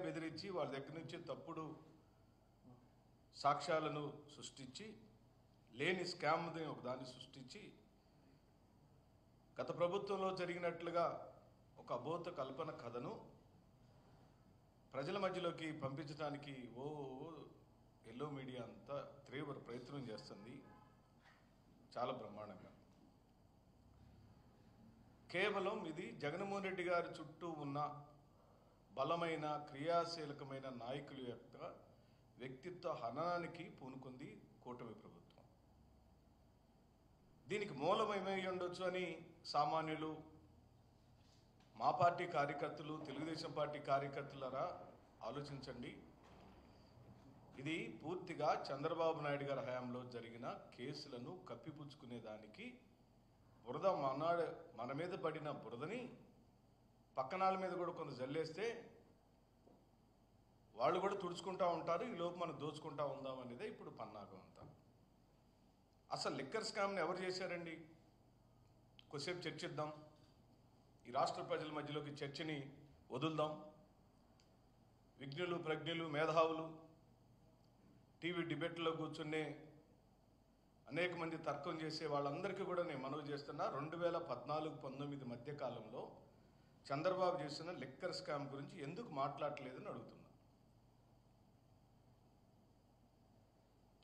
బెదిరించి వాళ్ళ దగ్గర నుంచి తప్పుడు సాక్ష్యాలను సృష్టించి లేని స్కామ్ని ఒకదాన్ని సృష్టించి గత ప్రభుత్వంలో జరిగినట్లుగా ఒక అబోధ కల్పన కథను ప్రజల మధ్యలోకి పంపించడానికి ఎల్లో మీడియా అంతా తీవ్ర ప్రయత్నం చేస్తుంది. చాలా బ్రహ్మాండంగా. కేవలం ఇది జగన్మోహన్ రెడ్డి గారి చుట్టూ ఉన్న బలమైన క్రియాశీలకమైన నాయకుల యొక్క వ్యక్తిత్వ హననానికి పూనుకుంది కూటమి ప్రభుత్వం. దీనికి మూలమేమై ఉండొచ్చు అని సామాన్యులు, మా పార్టీ కార్యకర్తలు, తెలుగుదేశం పార్టీ కార్యకర్తలరా ఆలోచించండి. ఇది పూర్తిగా చంద్రబాబు నాయుడు గారి హయాంలో జరిగిన కేసులను కప్పిపుచ్చుకునేదానికి మన మీద పడిన బురదని పక్కనాల మీద కూడా కొంత జల్లేస్తే వాళ్ళు కూడా తుడుచుకుంటూ ఉంటారు. ఈ లోపు మనం దోచుకుంటా ఉందాం అనేదే ఇప్పుడు పన్నాగం అంతా. అసలు లిక్కర్ స్కామ్ని ఎవరు చేశారండి? కొద్దిసేపు చర్చిద్దాం. ఈ రాష్ట్ర ప్రజల మధ్యలోకి చర్చని వదులుదాం. విజ్ఞులు, ప్రజ్ఞులు, మేధావులు టీవీ డిబేట్లో కూర్చునే అనేక మంది తర్కం చేసే వాళ్ళందరికీ కూడా నేను మనవి చేస్తున్నా, 2014-19 మధ్య కాలంలో చంద్రబాబు చేసిన లిక్కర్ స్కామ్ గురించి ఎందుకు మాట్లాడలేదని అడుగుతున్నా.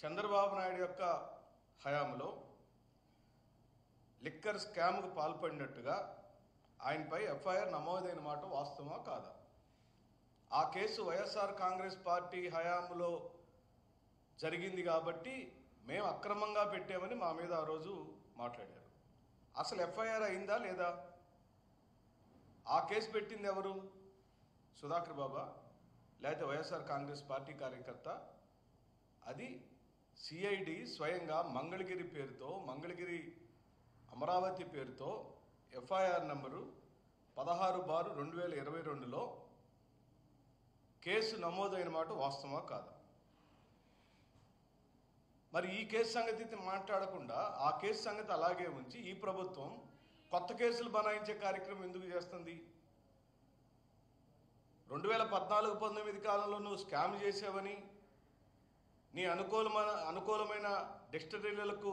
చంద్రబాబు నాయుడు యొక్క హయాంలో లిక్కర్ స్కామ్కు పాల్పడినట్టుగా ఆయనపై ఎఫ్ఐఆర్ నమోదైన మాట వాస్తవమా కాదా? ఆ కేసు వైఎస్ఆర్ కాంగ్రెస్ పార్టీ హయాంలో జరిగింది కాబట్టి మేము అక్రమంగా పెట్టామని మా మీద ఆ రోజు మాట్లాడారు. అసలు ఎఫ్ఐఆర్ అయిందా లేదా? ఆ కేసు పెట్టింది ఎవరు? సుధాకర్ బాబా లేకపోతే వైఎస్ఆర్ కాంగ్రెస్ పార్టీ కార్యకర్త? అది సిఐడి స్వయంగా మంగళగిరి పేరుతో, మంగళగిరి అమరావతి పేరుతో ఎఫ్ఐఆర్ నంబరు 16/2022లో కేసు నమోదైన మాట వాస్తవమా కాదా? మరి ఈ కేసు సంగతి మాట్లాడకుండా ఆ కేసు సంగతి అలాగే ఉంచి ఈ ప్రభుత్వం కొత్త కేసులు బనాయించే కార్యక్రమం ఎందుకు చేస్తుంది? 2014-19 కాలంలో నువ్వు స్కామ్ చేసావని, నీ అనుకూలమైన డిస్టిలరీలకు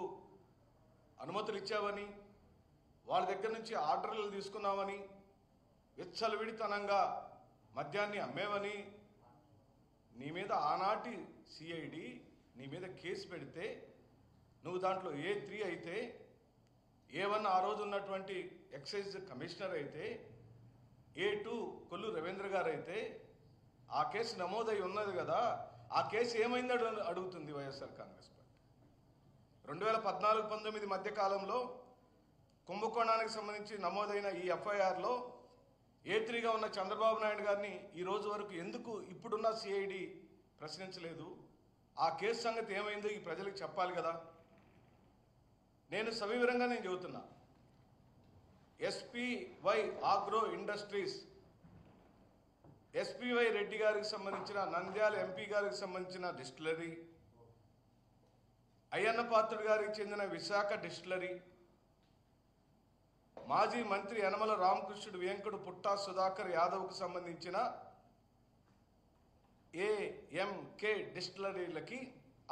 అనుమతులు ఇచ్చావని, వాళ్ళ దగ్గర నుంచి ఆర్డర్లు తీసుకున్నావని, విచ్చలవిడితనంగా మద్యాన్ని అమ్మేవని నీ మీద ఆనాటి సిఐడి నీ మీద కేసు పెడితే నువ్వు దాంట్లో A3 అయితే, A1 ఆ రోజు ఉన్నటువంటి ఎక్సైజ్ కమిషనర్ అయితే, A2 కొల్లు రవీంద్ర గారు అయితే ఆ కేసు నమోదై ఉన్నది కదా. ఆ కేసు ఏమైంది అడుగుతుంది వైఎస్ఆర్ కాంగ్రెస్ పార్టీ. 2014-19 మధ్య కాలంలో కుంభకోణానికి సంబంధించి నమోదైన ఈ ఎఫ్ఐఆర్లో A3గా ఉన్న చంద్రబాబు నాయుడు గారిని ఈ రోజు వరకు ఎందుకు ఇప్పుడున్న సిఐడి ప్రశ్నించలేదు? ఆ కేసు సంగతి ఏమైందో ఈ ప్రజలకు చెప్పాలి కదా. నేను సవివరంగా చెబుతున్నా. SPY agro industries, SPY Reddy గారికి సంబంధించిన, నంద్యాల ఎంపీ గారికి సంబంధించిన డిస్టిలరీ, అయ్యన్న పాత్రుడు గారికి చెందిన విశాఖ డిస్టిలరీ, మాజీ మంత్రి యనమల రామకృష్ణుడు, వెంకడు, పుట్టా సుధాకర్ యాదవ్కు సంబంధించిన AMK డిస్టిలరీలకి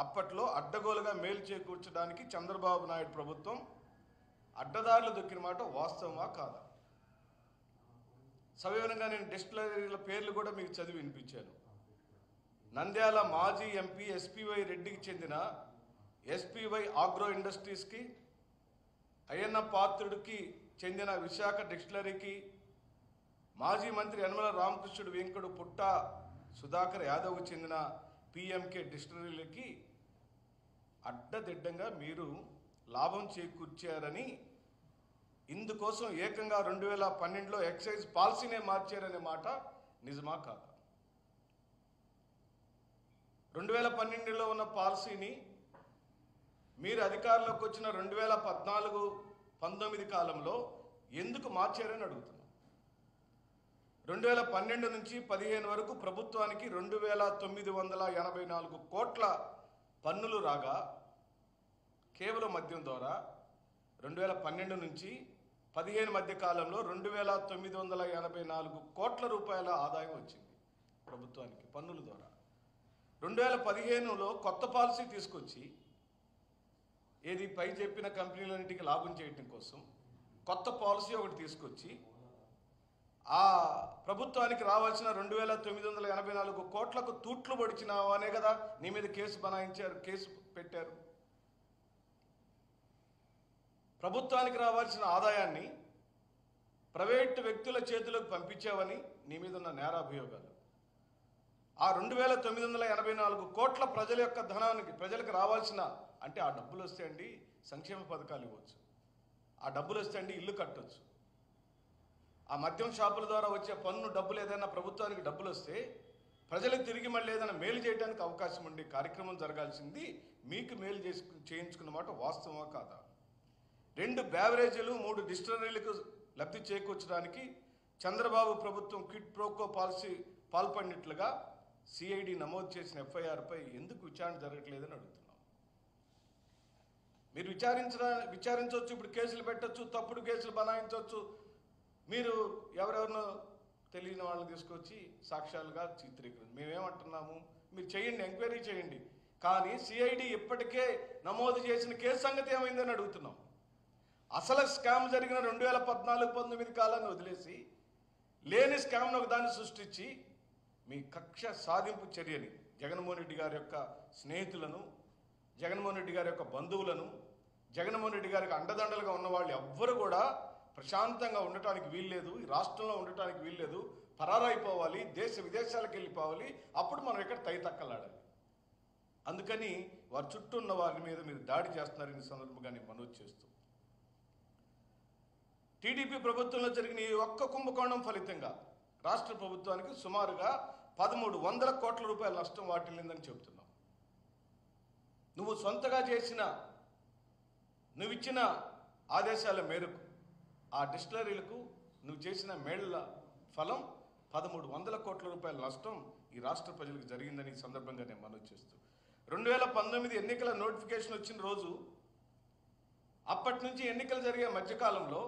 అప్పట్లో అడ్డగోలుగా మేలు చేకూర్చడానికి చంద్రబాబు నాయుడు ప్రభుత్వం అడ్డదారులు దొక్కిన మాట వాస్తవమా కాదా? సవివరంగా నేను డిస్టిలరీల పేర్లు కూడా మీకు చదివి వినిపించాను. నంద్యాల మాజీ ఎంపీ SPY రెడ్డికి చెందిన SPY ఆగ్రో ఇండస్ట్రీస్కి, అయ్యన్న పాత్రుడికి చెందిన విశాఖ డిస్టిలరీకి, మాజీ మంత్రి యనమల రామకృష్ణుడు, వెంకడు, పుట్టా సుధాకర్ యాదవ్కు చెందిన PMK డిస్టిలరీలకి అడ్డదిడ్డంగా మీరు లాభం చేకూర్చారని, ఇందుకోసం ఏకంగా 2012లో ఎక్సైజ్ పాలసీనే మార్చారనే మాట నిజమా కాదా? 2012లో ఉన్న పాలసీని మీరు అధికారంలోకి వచ్చిన 2014-19 కాలంలో ఎందుకు మార్చారని అడుగుతున్నాం. 2012 నుంచి 2015 వరకు ప్రభుత్వానికి 2984 కోట్ల పన్నులు రాగా కేవలం మద్యం ద్వారా 2012 నుంచి 2015 మధ్య కాలంలో 2984 కోట్ల రూపాయల ఆదాయం వచ్చింది. ప్రభుత్వానికి పన్నుల ద్వారా. 2015లో కొత్త పాలసీ తీసుకొచ్చి ఏది పై చెప్పిన కంపెనీలన్నింటికి లాభం చేయటం కోసం కొత్త పాలసీ ఒకటి తీసుకొచ్చి ఆ ప్రభుత్వానికి రావాల్సిన 2,984 కోట్లకు తూట్లు పొడిచినావు అనే కదా నీ మీద కేసు పెట్టారు. ప్రభుత్వానికి రావాల్సిన ఆదాయాన్ని ప్రైవేటు వ్యక్తుల చేతులకు పంపించావని నీ మీద ఉన్న నేరాభియోగాలు. ఆ 2,984 కోట్ల ప్రజల యొక్క ధనానికి ప్రజలకు రావాల్సిన అంటే ఆ డబ్బులు వస్తే అండి సంక్షేమ పథకాలు ఇవ్వచ్చు, ఆ డబ్బులు వస్తే అండి ఇల్లు కట్టొచ్చు. ఆ మద్యం షాపుల ద్వారా వచ్చే పన్ను డబ్బులు ఏదైనా ప్రభుత్వానికి డబ్బులు వస్తే ప్రజలకు తిరిగి మళ్ళీ ఏదైనా మేలు చేయడానికి అవకాశం ఉండే కార్యక్రమం జరగాల్సింది మీకు మేలు చేయించుకున్న మాట వాస్తవమా కాదా? 2 బ్యావరేజీలు 3 డిస్టిలరీలకు లబ్ధి చేకూర్చడానికి చంద్రబాబు ప్రభుత్వం క్విడ్ ప్రోకో పాలసీ పాల్పడినట్లుగా సిఐడి నమోదు చేసిన ఎఫ్ఐఆర్పై ఎందుకు విచారణ జరగట్లేదని అడుగుతున్నాం. మీరు విచారించవచ్చు, ఇప్పుడు కేసులు పెట్టచ్చు, తప్పుడు కేసులు బనాయించవచ్చు. మీరు ఎవరెవరినో తెలియని వాళ్ళని తీసుకొచ్చి సాక్ష్యాలుగా చిత్రీకరించారు. మేమేమంటున్నాము, మీరు చేయండి, ఎంక్వైరీ చేయండి. కానీ సిఐడి ఇప్పటికే నమోదు చేసిన కేసు సంగతి ఏమైందని అడుగుతున్నాం. అసలు స్కామ్ జరిగిన 2014-19 కాలాన్ని వదిలేసి లేని స్కామ్ను ఒక దాన్ని సృష్టించి మీ కక్ష సాధింపు చర్యని జగన్మోహన్ రెడ్డి గారి యొక్క స్నేహితులను, జగన్మోహన్ రెడ్డి గారి యొక్క బంధువులను, జగన్మోహన్ రెడ్డి గారికి అండదండలుగా ఉన్న వాళ్ళు ఎవ్వరు కూడా ప్రశాంతంగా ఉండటానికి వీల్లేదు, ఈ రాష్ట్రంలో ఉండటానికి వీల్లేదు, పరారైపోవాలి, దేశ విదేశాలకు వెళ్ళిపోవాలి, అప్పుడు మనం ఇక్కడ తైతక్కలాడాలి. అందుకని వారి చుట్టూ ఉన్న వారి మీద మీరు దాడి చేస్తున్నారని సందర్భంగా నేను మనవి చేస్తూ, టీడీపీ ప్రభుత్వంలో జరిగిన ఈ ఒక్క కుంభకోణం ఫలితంగా రాష్ట్ర ప్రభుత్వానికి సుమారుగా 1,300 కోట్ల రూపాయల నష్టం వాటిల్లిందని చెబుతున్నాం. నువ్వు సొంతగా చేసిన, నువ్విచ్చిన ఆదేశాల మేరకు ఆ డిస్టిలరీలకు నువ్వు చేసిన మేళ్ల ఫలం 1,300 కోట్ల రూపాయల నష్టం ఈ రాష్ట్ర ప్రజలకు జరిగిందని ఈ సందర్భంగా నేను మనవి చేస్తూ, 2019 ఎన్నికల నోటిఫికేషన్ వచ్చిన రోజు అప్పటి నుంచి ఎన్నికలు జరిగే మధ్యకాలంలో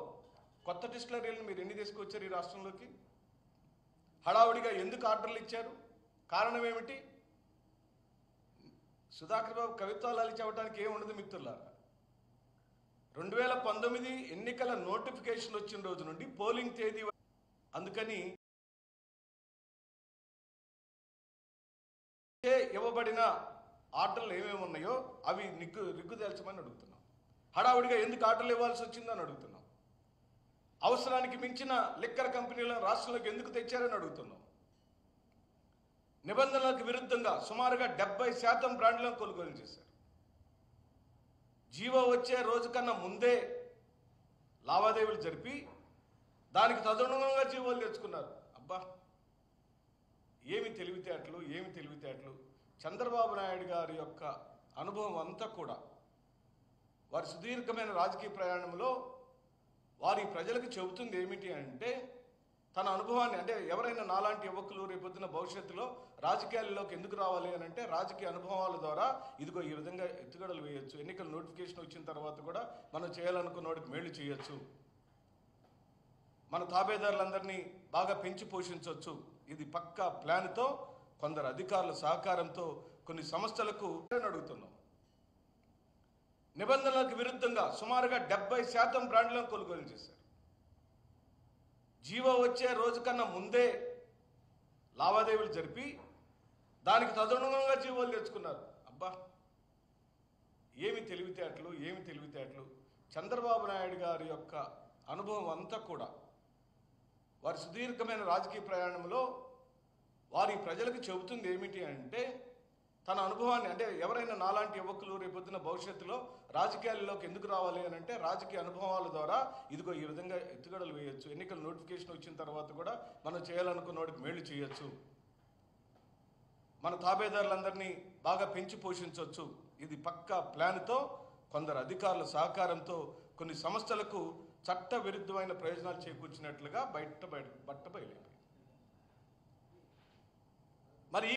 కొత్త డిస్టిలరీలను మీరు ఎన్ని తీసుకొచ్చారు ఈ రాష్ట్రంలోకి? హడావుడిగా ఎందుకు ఆర్డర్లు ఇచ్చారు? కారణం ఏమిటి? సుధాకర్ బాబు కవిత్వాలు అలిచవడానికి ఏముండదు మిత్రులారా. 2019 ఎన్నికల నోటిఫికేషన్ వచ్చిన రోజు నుండి పోలింగ్ తేదీ, అందుకని ఇవ్వబడిన ఆర్డర్లు ఏమేమి ఉన్నాయో అవి రిగ్గు తేల్చమని అడుగుతున్నాం. హడావుడిగా ఎందుకు ఆర్డర్లు ఇవ్వాల్సి వచ్చిందని అడుగుతున్నాం. అవసరానికి మించిన లిక్కర్ కంపెనీలను రాష్ట్రంలోకి ఎందుకు తెచ్చారని అడుగుతున్నాం. నిబంధనలకు విరుద్ధంగా సుమారుగా 70% బ్రాండ్లను కొనుగోలు చేశారు. జీవో వచ్చే రోజు కన్నా ముందే లావాదేవీలు జరిపి దానికి తదనుగుణంగా జీవోలు తెచ్చుకున్నారు. అబ్బా, ఏమి తెలివితేటలు. చంద్రబాబు నాయుడు గారి యొక్క అనుభవం అంతా కూడా వారి సుదీర్ఘమైన రాజకీయ ప్రయాణంలో వారి ప్రజలకు చెబుతుంది ఏమిటి అంటే, తన అనుభవాన్ని, అంటే ఎవరైనా నాలాంటి యువకులు రేపొద్దున భవిష్యత్తులో రాజకీయాల్లోకి ఎందుకు రావాలి అని అంటే, రాజకీయ అనుభవాల ద్వారా ఇదిగో ఈ విధంగా ఎత్తుగడలు వేయొచ్చు, ఎన్నికల నోటిఫికేషన్ వచ్చిన తర్వాత కూడా మనం చేయాలనుకున్న వాడికి మేలు చేయొచ్చు, మన తాబేదారులందరినీ బాగా పెంచి పోషించవచ్చు. ఇది పక్కా ప్లాన్తో కొందరు అధికారుల సహకారంతో కొన్ని సంస్థలకు అడుగుతున్నాం. నిబంధనలకు విరుద్ధంగా సుమారుగా 70% బ్రాండ్లను కొనుగోలు చేశారు. జీవో వచ్చే రోజు కన్నా ముందే లావాదేవీలు జరిపి దానికి తదనుగుణంగా జీవోలు తెచ్చుకున్నారు. అబ్బా, ఏమి తెలివితేటలు. చంద్రబాబు నాయుడు గారి యొక్క అనుభవం అంతా కూడా వారి సుదీర్ఘమైన రాజకీయ ప్రయాణంలో వారి ప్రజలకు చెబుతుంది ఏమిటి అంటే, తన అనుభవాన్ని, అంటే ఎవరైనా నాలాంటి యువకులు రేపొద్దున భవిష్యత్తులో రాజకీయాల్లోకి ఎందుకు రావాలి అని అంటే, రాజకీయ అనుభవాల ద్వారా ఇదిగో ఈ విధంగా ఎత్తుగడలు వేయొచ్చు, ఎన్నికల నోటిఫికేషన్ వచ్చిన తర్వాత కూడా మనం చేయాలనుకున్న వాడికి మేలు చేయొచ్చు, మన తాబేదారులందరినీ బాగా పెంచి పోషించవచ్చు. ఇది పక్కా ప్లాన్తో కొందరు అధికారుల సహకారంతో కొన్ని సంస్థలకు చట్ట విరుద్ధమైన ప్రయోజనాలు చేకూర్చినట్లుగా బట్టబయలైంది. మరి